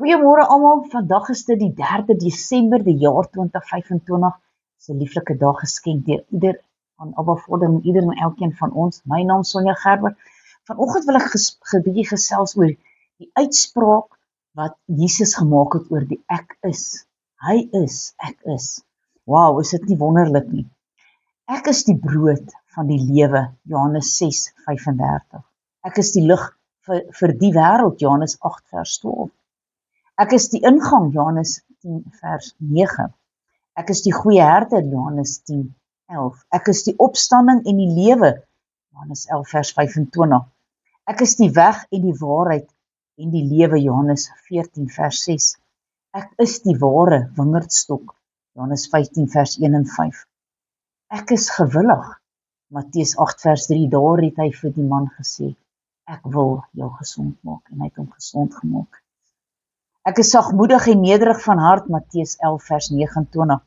Goeiemôre almal, vandag is dit die 3de Desember die jaar 2025. Dis 'n lieflike dag geskenk deur ieder aan Abba Vader en ieder en elkeen van ons. My naam is Sonja Gerber. Vanoggend wil ek 'n bietjie gesels oor die uitspraak wat Jesus gemaak het oor die ek is. Hy is, ek is. Wow, is dit nie wonderlik nie? Ek is die brood van die lewe, Johannes 6:35. Ek is die lig vir die wêreld, Johannes 8:12. Ek is die ingang, Johannes 10:9. Ek is die goeie herder, Johannes 10:11. Ek is die opstanding en die lewe, Johannes 11:25. Ek is die weg en die waarheid en die lewe, Johannes 14:6. Ek is die ware wingerdstok, Johannes 15:1 en 5. Ek is gewillig, Matteus 8:3. Daar het hy vir die man gesê, ek wil jou gesond maak, en hy het hom gesond gemaak. Ek is sagmoedig en nederig van hart, Matteus 11:29.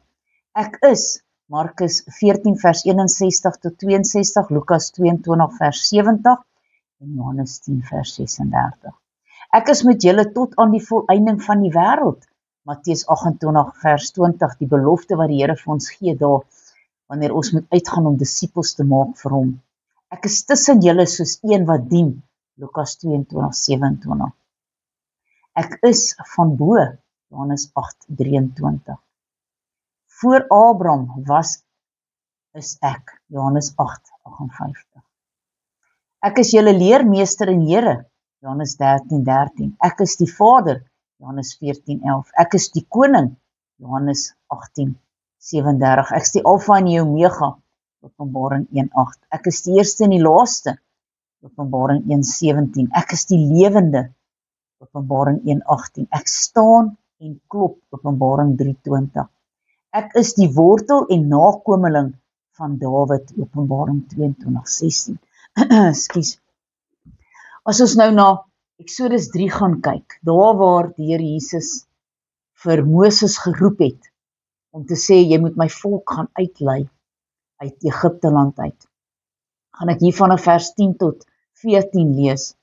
Ek is, Markus 14:61 tot 62, Lukas 22:70 en Johannes 10:36. Ek is met julle tot aan die volëinding van die wêreld, Matteus 28:20, die belofte wat die Here vir ons gee daar, wanneer ons moet uitgaan om disippels te maak vir hom. Ek is tussen julle soos een wat dien, Lukas 22:27. Ek is van bo, Johannes 8:23. Voor Abraham is ek, Johannes 8:58. Ek is julle leermeester en Here, Johannes 13:13. Ek is die Vader, Johannes 14:11. Ek is die koning, Johannes 18:37. Ek is die Alfa en die Omega, Openbaring 1:8. Ek is die eerste en die laaste, Openbaring 1:17. Ek is die lewende, Openbaring 1:18. Ek staan en klop, Openbaring 3:20. Ek is die wortel en nakomeling van Dawid, Openbaring 22:16. Ekskuus. As ons nou na Exodus 3 gaan kyk, daar waar die Here Jesus vir Moses geroep het, om te sê, jy moet my volk gaan uitlei, uit Egipte land uit. Gaan ek hier van vers 10 tot 14 lees.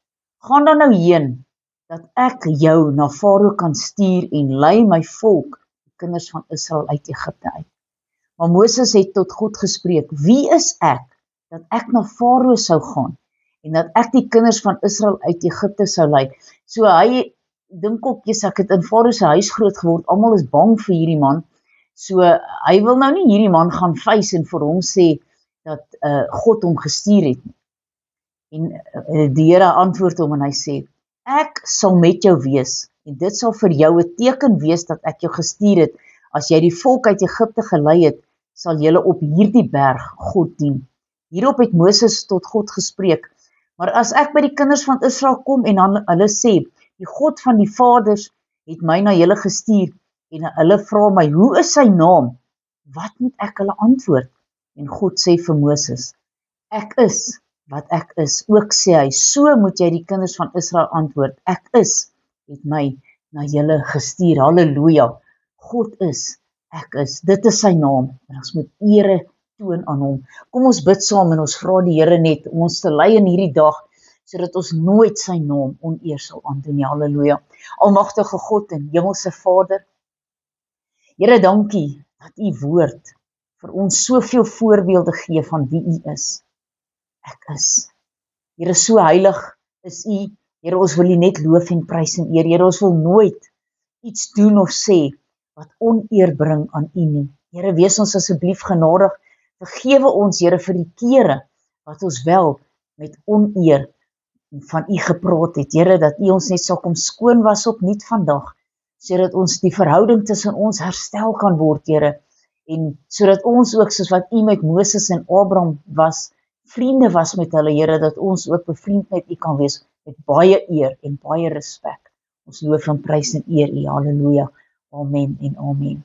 Gaan dan nou heen, dat ek jou na Farao kan stuur en lei my volk, die kinders van Israel uit Egipte uit. Maar Moses het tot God gespreek, wie is ek, dat ek na Farao sou gaan, en dat ek die kinders van Israel uit Egipte sou lei. So hy dink ook, ek het in Farao se huis groot geword, almal is bang vir hierdie man, so hy wil nou nie hierdie man gaan vuis en vir hom sê, dat God hom gestuur het. En die Here antwoord hom en hy sê, ek sal met jou wees, en dit sal vir jou 'n teken wees dat ek jou gestuur het. As jy die volk uit Egipte gelei het, sal julle op hierdie berg God dien. Hierop het Moses tot God gespreek, maar as ek by die kinders van Israel kom en hulle sê, die God van die vaders het my na julle gestuur, en hulle vra my, hoe is sy naam? Wat moet ek hulle antwoord? En God sê vir Moses, ek is wat ek is. Ook sê hy, so moet jy die kinders van Israel antwoord, ek is, het my na julle gestuur. Halleluja, God is, ek is, dit is sy naam, en ons moet ere toon aan hom. Kom ons bid saam en ons vra die Here net om ons te lei in hierdie dag, sodat ons nooit sy naam oneer sal aandoen nie. Halleluja. Almagtige God en Hemelse Vader, Here, dankie dat u woord vir ons soveel voorbeelde gee van wie u is. Ek is. Here, so heilig is u. Here, ons wil u net loof en prys en eer. Here, ons wil nooit iets doen of sê wat oneer bring aan u nie. Here, wees ons asseblief genadig. Vergewe ons, Here, vir die kere wat ons wel met oneer van u gepraat het. Here, dat u ons net sal kom skoon was opnuut vandag, sodat ons die verhouding tussen ons herstel kan word, Here, en sodat ons ook, soos wat u met Moses en Abraham was, vriende was met hulle, Here, dat ons ook bevriend met u kan wees, met baie eer en baie respek. Ons loof en prys en eer u. Halleluja. Amen en amen.